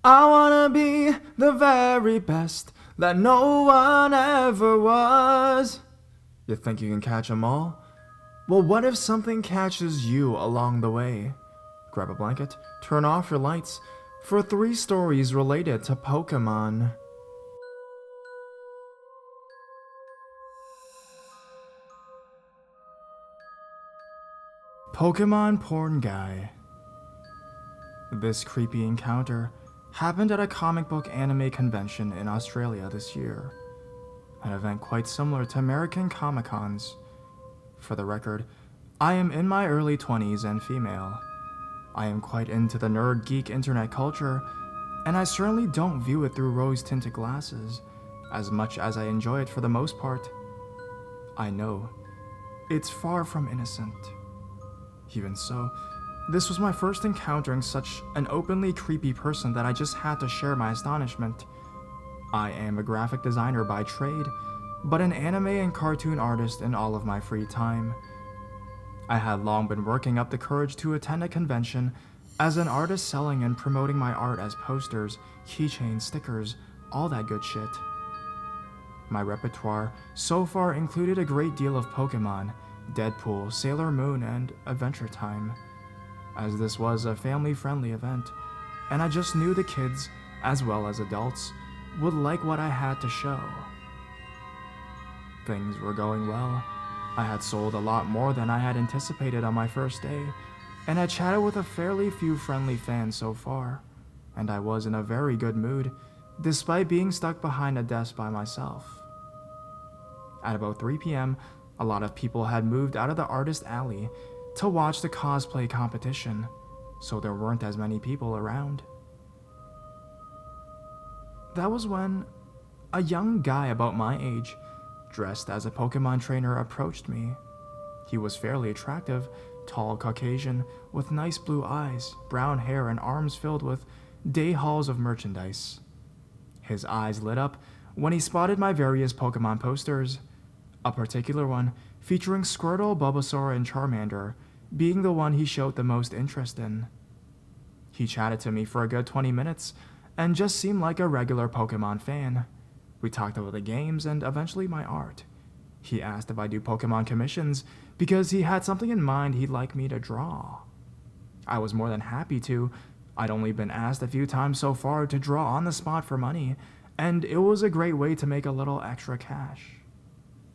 I wanna be the very best that no one ever was. You think you can catch 'em all? Well, what if something catches you along the way? Grab a blanket, turn off your lights for 3 stories related to Pokemon. Pokemon Porn Guy. This creepy encounter happened at a comic book anime convention in Australia this year, an event quite similar to American Comic Cons. For the record, I am in my early 20s and female. I am quite into the nerd geek internet culture, and I certainly don't view it through rose-tinted glasses, as much as I enjoy it for the most part. I know, it's far from innocent. Even so, this was my first encountering such an openly creepy person that I just had to share my astonishment. I am a graphic designer by trade, but an anime and cartoon artist in all of my free time. I had long been working up the courage to attend a convention as an artist, selling and promoting my art as posters, keychains, stickers, all that good shit. My repertoire so far included a great deal of Pokemon, Deadpool, Sailor Moon, and Adventure Time, as this was a family-friendly event, and I just knew the kids, as well as adults, would like what I had to show. Things were going well. I had sold a lot more than I had anticipated on my first day, and I chatted with a fairly few friendly fans so far, and I was in a very good mood, despite being stuck behind a desk by myself. At about 3 p.m., a lot of people had moved out of the artist alley to watch the cosplay competition, so there weren't as many people around. That was when a young guy about my age, dressed as a Pokemon trainer, approached me. He was fairly attractive, tall Caucasian, with nice blue eyes, brown hair, and arms filled with day hauls of merchandise. His eyes lit up when he spotted my various Pokemon posters, a particular one featuring Squirtle, Bulbasaur, and Charmander being the one he showed the most interest in. He chatted to me for a good 20 minutes and just seemed like a regular Pokemon fan. We talked about the games and eventually my art. He asked if I do Pokemon commissions because he had something in mind he'd like me to draw. I was more than happy to. I'd only been asked a few times so far to draw on the spot for money, and it was a great way to make a little extra cash.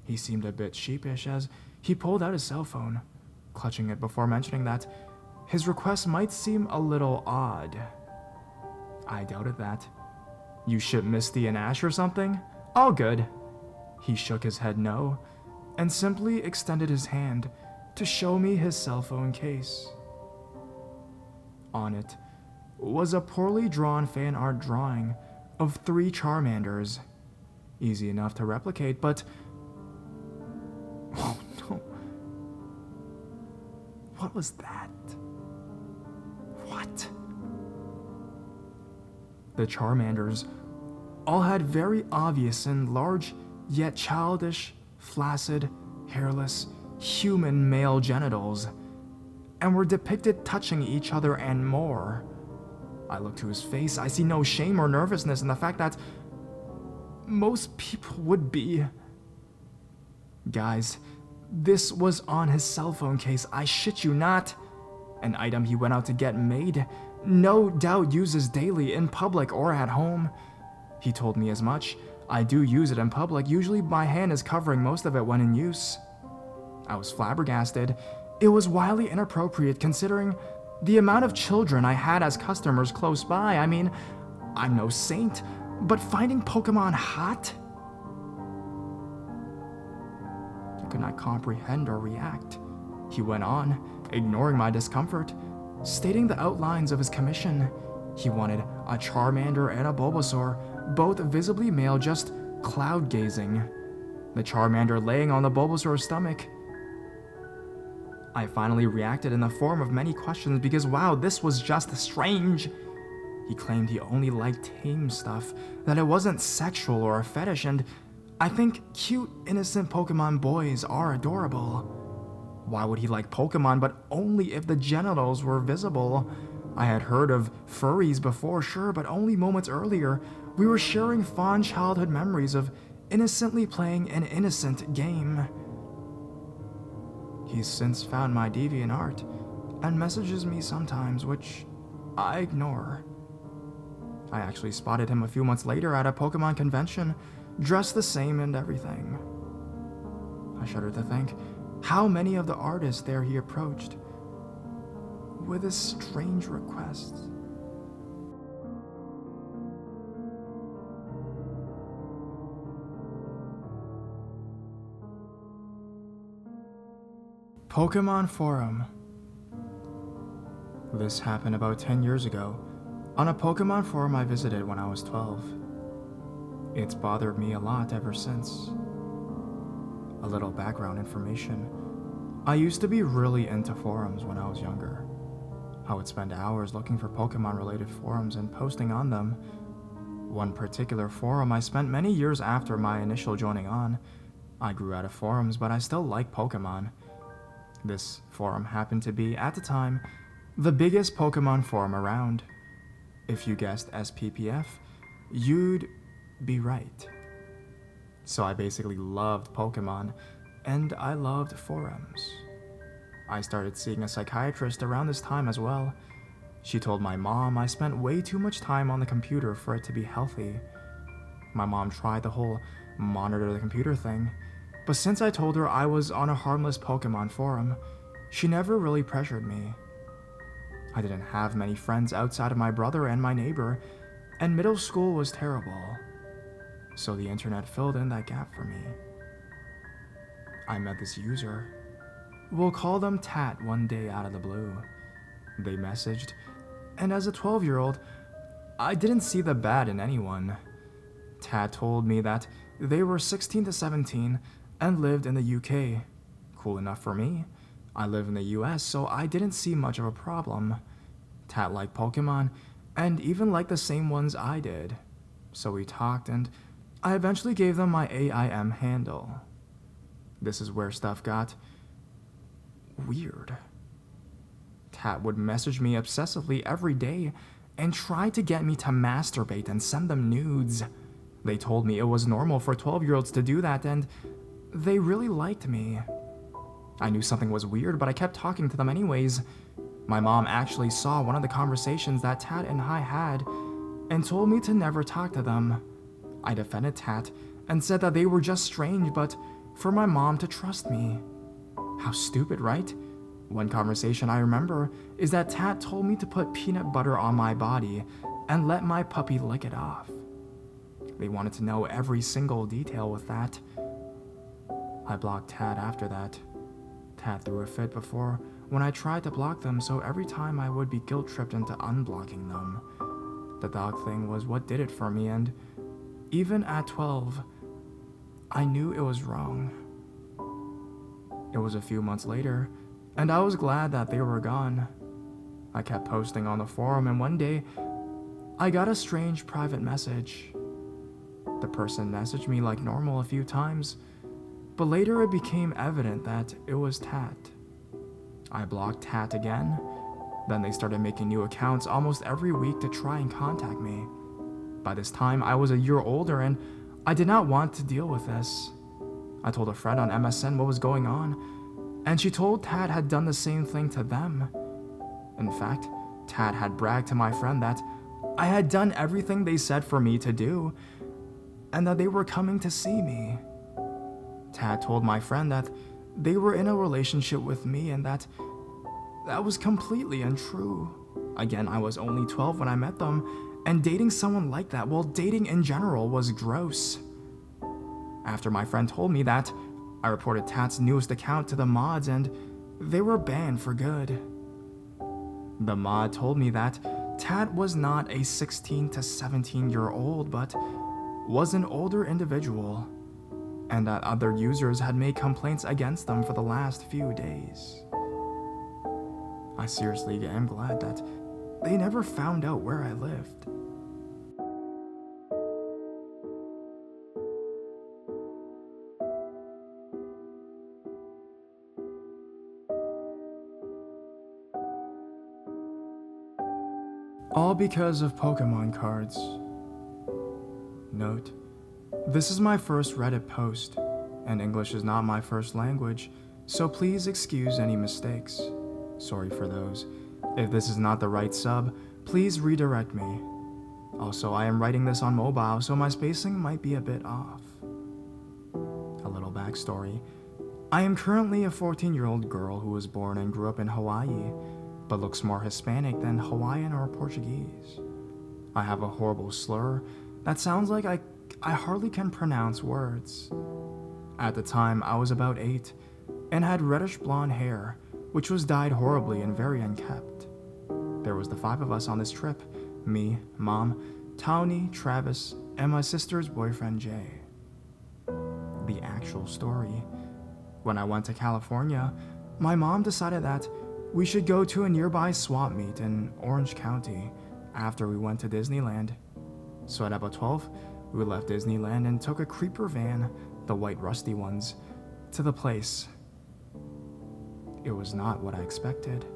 He seemed a bit sheepish as he pulled out his cell phone, clutching it before mentioning that his request might seem a little odd. I doubted that. You ship Misty and Ash or something? All good. He shook his head no, and simply extended his hand to show me his cell phone case. On it was a poorly drawn fan art drawing of 3 Charmanders. Easy enough to replicate, but oh no. What was that? What? The Charmanders all had very obvious and large, yet childish, flaccid, hairless, human male genitals, and were depicted touching each other and more. I look to his face, I see no shame or nervousness in the fact that most people would be. Guys, this was on his cell phone case, I shit you not. An item he went out to get made, no doubt uses daily in public or at home. He told me as much. I do use it in public, usually my hand is covering most of it when in use. I was flabbergasted. It was wildly inappropriate considering the amount of children I had as customers close by. I mean, I'm no saint, but finding Pokemon hot? I could not comprehend or react. He went on, ignoring my discomfort, stating the outlines of his commission. He wanted a Charmander and a Bulbasaur, both visibly male, just cloud gazing. The Charmander laying on the Bulbasaur's stomach. I finally reacted in the form of many questions because wow, this was just strange. He claimed he only liked tame stuff, that it wasn't sexual or a fetish, and I think cute, innocent Pokemon boys are adorable. Why would he like Pokemon but only if the genitals were visible? I had heard of furries before, sure, but only moments earlier, we were sharing fond childhood memories of innocently playing an innocent game. He's since found my DeviantArt and messages me sometimes, which I ignore. I actually spotted him a few months later at a Pokemon convention, dressed the same and everything. I shudder to think how many of the artists there he approached with his strange requests. Pokemon Forum. This happened about 10 years ago on a Pokemon forum I visited when I was 12. It's bothered me a lot ever since. A little background information. I used to be really into forums when I was younger. I would spend hours looking for Pokemon-related forums and posting on them. One particular forum I spent many years after my initial joining on. I grew out of forums, but I still like Pokemon. This forum happened to be, at the time, the biggest Pokemon forum around. If you guessed SPPF, you'd be right. So I basically loved Pokemon, and I loved forums. I started seeing a psychiatrist around this time as well. She told my mom I spent way too much time on the computer for it to be healthy. My mom tried the whole monitor the computer thing, but since I told her I was on a harmless Pokemon forum, she never really pressured me. I didn't have many friends outside of my brother and my neighbor, and middle school was terrible. So the internet filled in that gap for me. I met this user. We'll call them Tat one day out of the blue. They messaged, and as a 12-year-old, I didn't see the bad in anyone. Tat told me that they were 16 to 17 and lived in the UK. Cool enough for me. I live in the US, so I didn't see much of a problem. Tat liked Pokemon, and even liked the same ones I did. So we talked, and I eventually gave them my AIM handle. This is where stuff got weird. Tat would message me obsessively every day and try to get me to masturbate and send them nudes. They told me it was normal for 12-year-olds to do that, and they really liked me. I knew something was weird, but I kept talking to them anyways. My mom actually saw one of the conversations that Tat and I had and told me to never talk to them. I defended Tat and said that they were just strange, but for my mom to trust me. How stupid, right? One conversation I remember is that Tat told me to put peanut butter on my body and let my puppy lick it off. They wanted to know every single detail with that. I blocked Tat after that. Tat threw a fit before when I tried to block them, so every time I would be guilt-tripped into unblocking them. The dog thing was what did it for me, and even at 12, I knew it was wrong. It was a few months later, and I was glad that they were gone. I kept posting on the forum, and one day, I got a strange private message. The person messaged me like normal a few times, but later it became evident that it was Tat. I blocked Tat again. Then they started making new accounts almost every week to try and contact me. By this time, I was a year older and I did not want to deal with this. I told a friend on MSN what was going on, and she told Tat had done the same thing to them. In fact, Tat had bragged to my friend that I had done everything they said for me to do, and that they were coming to see me. Tat told my friend that they were in a relationship with me and that was completely untrue. Again, I was only 12 when I met them, and dating someone like that, well, dating in general, was gross. After my friend told me that, I reported Tat's newest account to the mods and they were banned for good. The mod told me that Tat was not a 16 to 17-year-old, but was an older individual, and that other users had made complaints against them for the last few days. I seriously am glad that they never found out where I lived. All because of Pokemon cards. Note: this is my first Reddit post, and English is not my first language, so please excuse any mistakes. Sorry for those. If this is not the right sub, please redirect me. Also, I am writing this on mobile, so my spacing might be a bit off. A little backstory. I am currently a 14-year-old girl who was born and grew up in Hawaii, but looks more Hispanic than Hawaiian or Portuguese. I have a horrible slur that sounds like I hardly can pronounce words. At the time, I was about 8 and had reddish blonde hair, which was dyed horribly and very unkempt. There was the 5 of us on this trip: me, Mom, Tawny, Travis, and my sister's boyfriend Jay. The actual story. When I went to California, my mom decided that we should go to a nearby swap meet in Orange County after we went to Disneyland. So at about 12, we left Disneyland and took a creeper van, the white rusty ones, to the place. It was not what I expected.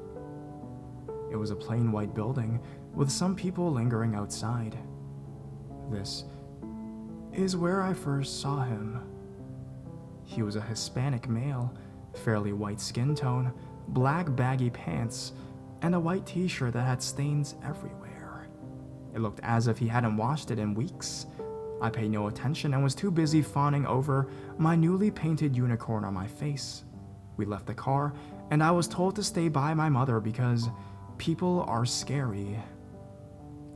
It was a plain white building with some people lingering outside. This is where I first saw him. He was a Hispanic male, fairly white skin tone, black baggy pants, and a white t-shirt that had stains everywhere. It looked as if he hadn't washed it in weeks. I paid no attention and was too busy fawning over my newly painted unicorn on my face. We left the car, and I was told to stay by my mother because people are scary.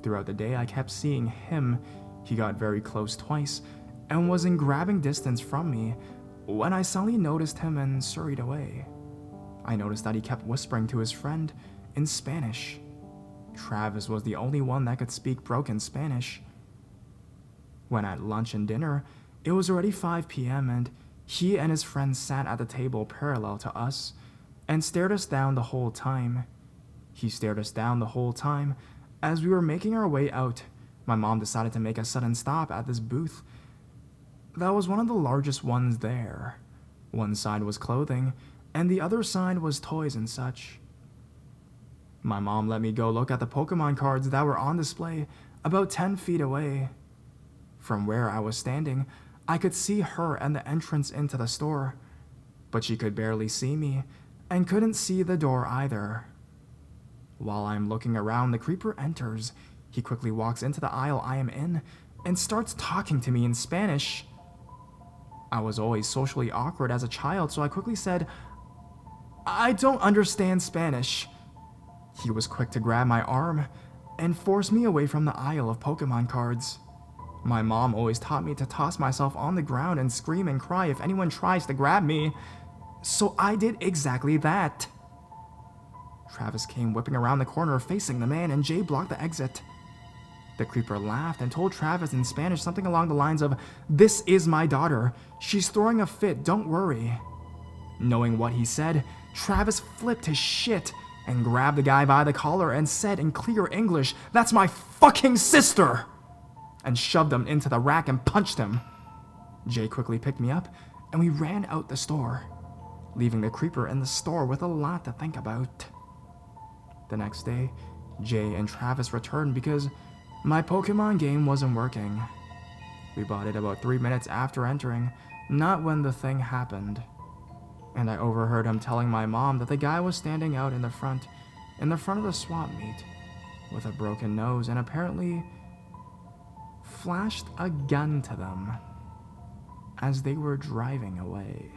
Throughout the day, I kept seeing him. He got very close twice and was in grabbing distance from me when I suddenly noticed him and scurried away. I noticed that he kept whispering to his friend in Spanish. Travis was the only one that could speak broken Spanish. When at lunch and dinner, it was already 5 p.m. and he and his friends sat at the table parallel to us and stared us down the whole time. He stared us down the whole time. As we were making our way out, my mom decided to make a sudden stop at this booth that was one of the largest ones there. One side was clothing, and the other side was toys and such. My mom let me go look at the Pokemon cards that were on display about 10 feet away. From where I was standing, I could see her and the entrance into the store, but she could barely see me and couldn't see the door either. While I'm looking around, the creeper enters. He quickly walks into the aisle I am in and starts talking to me in Spanish. I was always socially awkward as a child, so I quickly said, "I don't understand Spanish." He was quick to grab my arm and force me away from the aisle of Pokemon cards. My mom always taught me to toss myself on the ground and scream and cry if anyone tries to grab me, so I did exactly that. Travis came whipping around the corner facing the man, and Jay blocked the exit. The creeper laughed and told Travis in Spanish something along the lines of, "This is my daughter. She's throwing a fit, don't worry." Knowing what he said, Travis flipped his shit and grabbed the guy by the collar and said in clear English, "That's my fucking sister!" and shoved him into the rack and punched him. Jay quickly picked me up and we ran out the store, leaving the creeper in the store with a lot to think about. The next day, Jay and Travis returned because my Pokemon game wasn't working. We bought it about 3 minutes after entering, not when the thing happened. And I overheard him telling my mom that the guy was standing out in the front of the swap meet, with a broken nose and apparently flashed a gun to them as they were driving away.